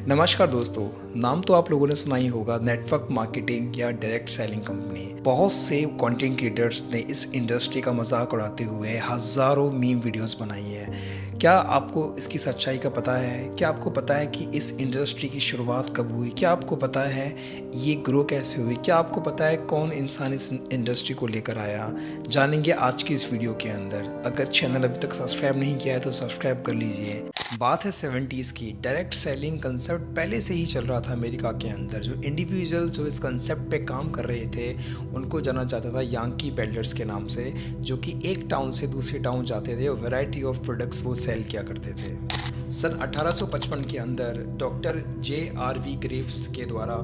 नमस्कार दोस्तों। नाम तो आप लोगों ने सुना ही होगा, नेटवर्क मार्केटिंग या डायरेक्ट सेलिंग कंपनी। बहुत से कंटेंट क्रिएटर्स ने इस इंडस्ट्री का मजाक उड़ाते हुए हज़ारों मीम वीडियोस बनाई है। क्या आपको इसकी सच्चाई का पता है? क्या आपको पता है कि इस इंडस्ट्री की शुरुआत कब हुई? क्या आपको पता है ये ग्रो कैसे हुई? क्या आपको पता है कौन इंसान इस इंडस्ट्री को लेकर आया? जानेंगे आज की इस वीडियो के अंदर। अगर चैनल अभी तक सब्सक्राइब नहीं किया है तो सब्सक्राइब कर लीजिए। बात है 70s की। डायरेक्ट सेलिंग कंसेप्ट पहले से ही चल रहा था अमेरिका के अंदर। जो इंडिविजुअल जो इस कंसेप्ट पे काम कर रहे थे उनको जाना जाता था यांकी पेडलर्स के नाम से, जो कि एक टाउन से दूसरे टाउन जाते थे और वैरायटी ऑफ प्रोडक्ट्स वो सेल किया करते थे। सन 1855 के अंदर डॉक्टर J.R.V. ग्रेव्स के द्वारा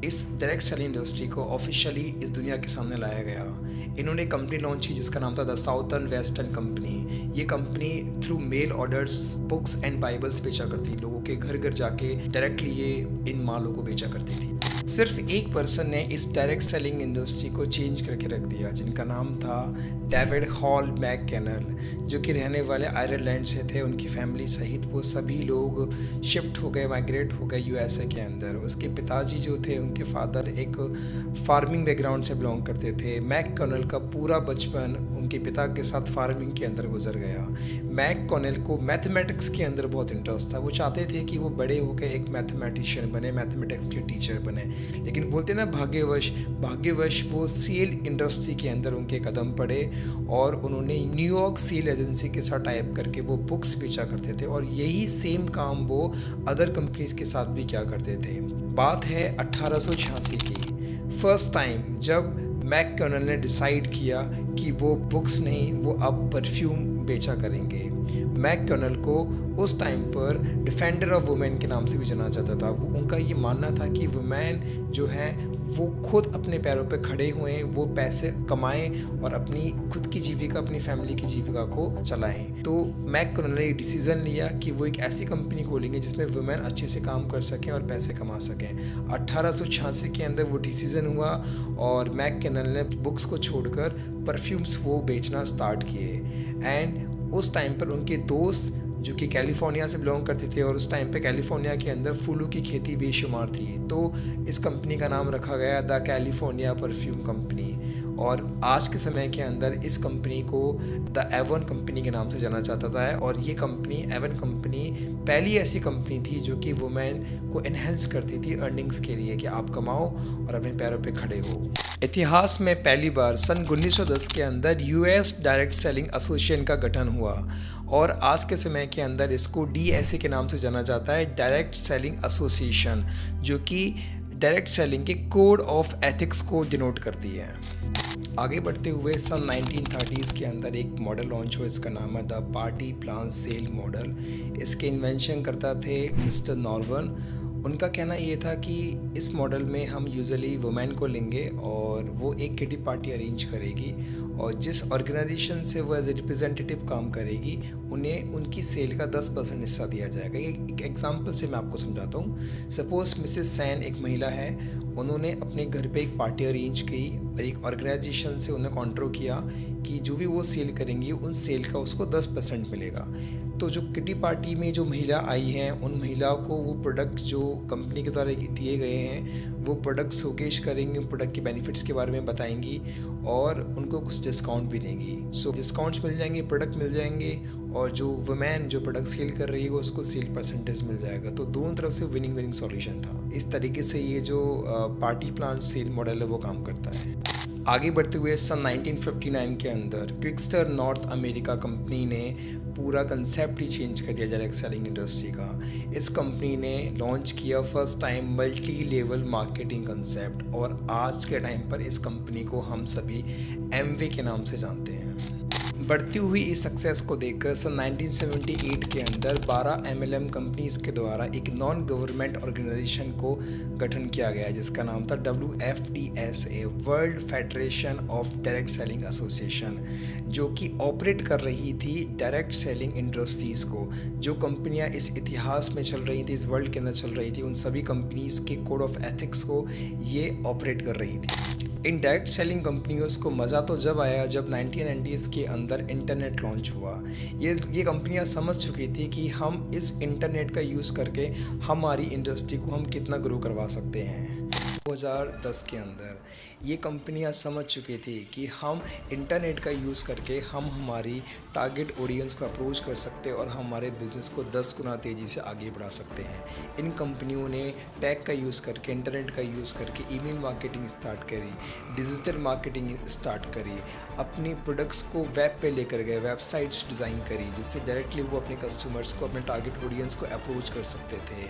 इस डायरेक्ट सेलिंग इंडस्ट्री को ऑफिशियली इस दुनिया के सामने लाया गया। इन्होंने कंपनी लॉन्च की जिसका नाम था द साउथर्न वेस्टर्न कंपनी। ये कंपनी through mail orders books and Bibles बेचा करती, लोगों के घर घर जाके डायरेक्टली ये इन मालों को बेचा करती थी। सिर्फ एक पर्सन ने इस डायरेक्ट सेलिंग इंडस्ट्री को चेंज करके रख दिया, जिनका नाम था डेविड हॉल मैककेनल, जो कि रहने वाले आयरलैंड से थे। उनकी फैमिली सहित वो सभी लोग शिफ्ट हो गए, माइग्रेट हो गए यूएसए के अंदर। उसके पिताजी जो थे, उनके फादर एक फार्मिंग बैकग्राउंड से बिलोंग करते थे। मैककेनल का पूरा बचपन उनके पिता के साथ फार्मिंग के अंदर गुजर गया। मैककेनल को मैथमेटिक्स के अंदर बहुत इंटरेस्ट था। वो चाहते थे कि वो बड़े होकर एक मैथमेटिशियन बने, मैथमेटिक्स के टीचर बने, लेकिन बोलते ना भाग्यवश वो सेल इंडस्ट्री के अंदर उनके कदम पड़े और उन्होंने न्यूयॉर्क सेल एजेंसी के साथ टाइप करके वो बुक्स बेचा करते थे और यही सेम काम वो अदर कंपनीज के साथ भी क्या करते थे। बात है 1886 की। फर्स्ट टाइम जब मैककेनल ने डिसाइड किया कि वो बुक्स नहीं, वो अब परफ्यूम बेचा करेंगे। मैककेनल को उस टाइम पर डिफेंडर ऑफ वुमेन के नाम से भी जाना जाता था। वो उनका ये मानना था कि वुमेन जो है वो खुद अपने पैरों पे खड़े हुए, वो पैसे कमाएं और अपनी खुद की जीविका, अपनी फैमिली की जीविका को चलाएं। तो मैककेनल ने डिसीज़न लिया कि वो एक ऐसी कंपनी खोलेंगे जिसमें वुमेन अच्छे से काम कर सकें और पैसे कमा सकें। 1886 के अंदर वो डिसीज़न हुआ और मैककेनल ने बुक्स को छोड़कर परफ्यूम्स वो बेचना स्टार्ट किए। एंड उस टाइम पर उनके दोस्त जो कि कैलिफोर्निया से बिलोंग करते थे और उस टाइम पे कैलिफोर्निया के अंदर फूलों की खेती बेशुमार थी, तो इस कंपनी का नाम रखा गया द कैलिफोर्निया परफ्यूम कंपनी। और आज के समय के अंदर इस कंपनी को द एवन कंपनी के नाम से जाना जाता था। और ये कंपनी, एवन कंपनी, पहली ऐसी कंपनी थी जो कि वुमेन को एनहेंस करती थी अर्निंग्स के लिए, कि आप कमाओ और अपने पैरों पे खड़े हो। इतिहास में पहली बार सन 1910 के अंदर यूएस डायरेक्ट सेलिंग एसोसिएशन का गठन हुआ और आज के समय के अंदर इसको DSA के नाम से जाना जाता है, डायरेक्ट सेलिंग एसोसिएशन, जो कि डायरेक्ट सेलिंग के कोड ऑफ एथिक्स को डिनोट करती है। आगे बढ़ते हुए सन 1930s के अंदर एक मॉडल लॉन्च हुआ, इसका नाम है the party plan sale model. इसके इन्वेंशन करता थे मिस्टर नॉर्वन। उनका कहना ये था कि इस मॉडल में हम यूजुअली वुमेन को लेंगे और वो एक किटी पार्टी अरेंज करेगी और जिस ऑर्गेनाइजेशन से वो एज ए रिप्रेजेंटेटिव काम करेगी उन्हें उनकी सेल का 10% हिस्सा दिया जाएगा। एक एग्जांपल से मैं आपको समझाता हूँ। सपोज़ मिसेस सैन एक महिला है, उन्होंने अपने घर पे एक पार्टी अरेंज की और एक ऑर्गेनाइजेशन से उन्हें कॉन्ट्रैक्ट किया कि जो भी वो सेल करेंगी उन सेल का उसको 10% मिलेगा। तो जो किटी पार्टी में जो महिला आई हैं उन महिलाओं को वो प्रोडक्ट्स जो कंपनी के द्वारा दिए गए हैं वो प्रोडक्ट्स शोकेश करेंगी, उन प्रोडक्ट के बेनिफिट्स के बारे में बताएंगी और उनको कुछ डिस्काउंट भी देंगी। सो डिस्काउंट्स मिल जाएंगे, प्रोडक्ट मिल जाएंगे और जो वुमेन जो प्रोडक्ट सेल कर रही है उसको सेल परसेंटेज मिल जाएगा। तो दोनों तरफ से विनिंग सॉल्यूशन था। इस तरीके से ये जो पार्टी प्लान सेल मॉडल है वो काम करता है। आगे बढ़ते हुए सन 1959 के अंदर क्विकस्टर नॉर्थ अमेरिका कंपनी ने पूरा कंसेप्ट ही चेंज कर दिया डायरेक्ट सेलिंग इंडस्ट्री का। इस कंपनी ने लॉन्च किया first time multi level marketing concept और आज के टाइम पर इस कंपनी को हम सभी एमवे के नाम से जानते हैं। बढ़ती हुई इस सक्सेस को देखकर सन 1978 के अंदर 12 MLM कंपनीज के द्वारा एक नॉन गवर्नमेंट ऑर्गेनाइजेशन को गठन किया गया जिसका नाम था WFDSA, world federation of direct selling association, जो कि ऑपरेट कर रही थी डायरेक्ट सेलिंग इंडस्ट्रीज़ को। जो कंपनियां इस इतिहास में चल रही थी, इस वर्ल्ड के अंदर चल रही थी, उन सभी कंपनीज के कोड ऑफ एथिक्स को ये ऑपरेट कर रही थी। इन डायरेक्ट सेलिंग कंपनियों को मज़ा तो जब आया जब 1990s के अंदर इंटरनेट लॉन्च हुआ। ये कंपनियां समझ चुकी थी कि हम इस इंटरनेट का यूज़ करके हमारी इंडस्ट्री को हम कितना ग्रो करवा सकते हैं। 2010 के अंदर ये कंपनियां समझ चुकी थी कि हम इंटरनेट का यूज़ करके हम हमारी टारगेट ऑडियंस को अप्रोच कर सकते हैं और हमारे बिज़नेस को 10 गुना तेज़ी से आगे बढ़ा सकते हैं। इन कंपनियों ने टैग का यूज़ करके, इंटरनेट का यूज़ करके ईमेल मार्केटिंग स्टार्ट करी, डिजिटल मार्केटिंग स्टार्ट करी, अपने प्रोडक्ट्स को वेब पे लेकर गए, वेबसाइट्स डिज़ाइन करी जिससे डायरेक्टली वो अपने कस्टमर्स को, अपने टारगेट ऑडियंस को अप्रोच कर सकते थे।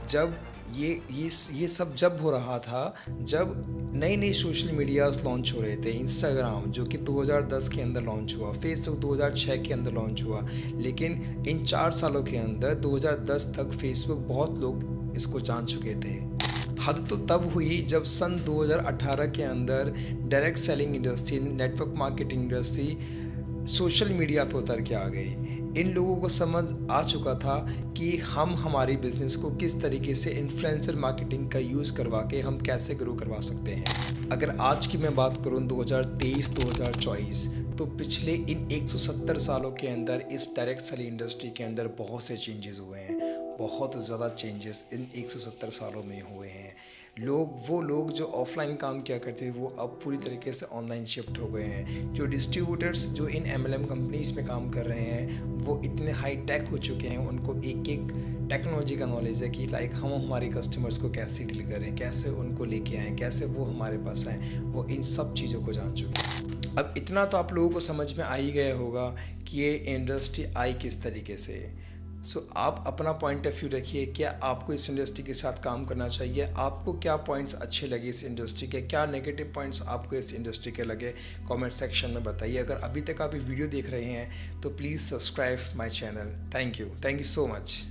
जब ये सब जब हो रहा था, जब नए नए सोशल मीडियाज़ लॉन्च हो रहे थे, इंस्टाग्राम जो कि 2010 के अंदर लॉन्च हुआ, फेसबुक 2006 के अंदर लॉन्च हुआ, लेकिन इन 4 सालों के अंदर 2010 तक फेसबुक बहुत लोग इसको जान चुके थे। हद तो तब हुई जब सन 2018 के अंदर direct selling industry, network marketing industry social media पे उतर के आ गई। इन लोगों को समझ आ चुका था कि हम हमारी बिज़नेस को किस तरीके से इन्फ्लुएंसर मार्केटिंग का यूज़ करवा के हम कैसे ग्रो करवा सकते हैं। अगर आज की मैं बात करूं 2023-2024, तो पिछले इन 170 सालों के अंदर इस डायरेक्ट सेलिंग इंडस्ट्री के अंदर बहुत से चेंजेस हुए हैं। बहुत ज़्यादा चेंजेस इन 170 सालों में हुए हैं। वो लोग जो ऑफलाइन काम किया करते थे वो अब पूरी तरीके से ऑनलाइन शिफ्ट हो गए हैं। जो डिस्ट्रीब्यूटर्स जो इन MLM कंपनीज़ में काम कर रहे हैं वो इतने हाई टेक हो चुके हैं, उनको एक टेक्नोलॉजी का नॉलेज है कि लाइक हम हमारे कस्टमर्स को कैसे डील करें, कैसे उनको लेके आएँ, कैसे वो हमारे पास आएँ, वो इन सब चीज़ों को जान चुके हैं। अब इतना तो आप लोगों को समझ में आ ही गया होगा कि ये इंडस्ट्री आई किस तरीके से। आप अपना पॉइंट ऑफ व्यू रखिए, क्या आपको इस इंडस्ट्री के साथ काम करना चाहिए, आपको क्या पॉइंट्स अच्छे लगे इस इंडस्ट्री के, क्या नेगेटिव पॉइंट्स आपको इस इंडस्ट्री के लगे, कमेंट सेक्शन में बताइए। अगर अभी तक आप ये वीडियो देख रहे हैं तो please subscribe my channel. Thank you so much.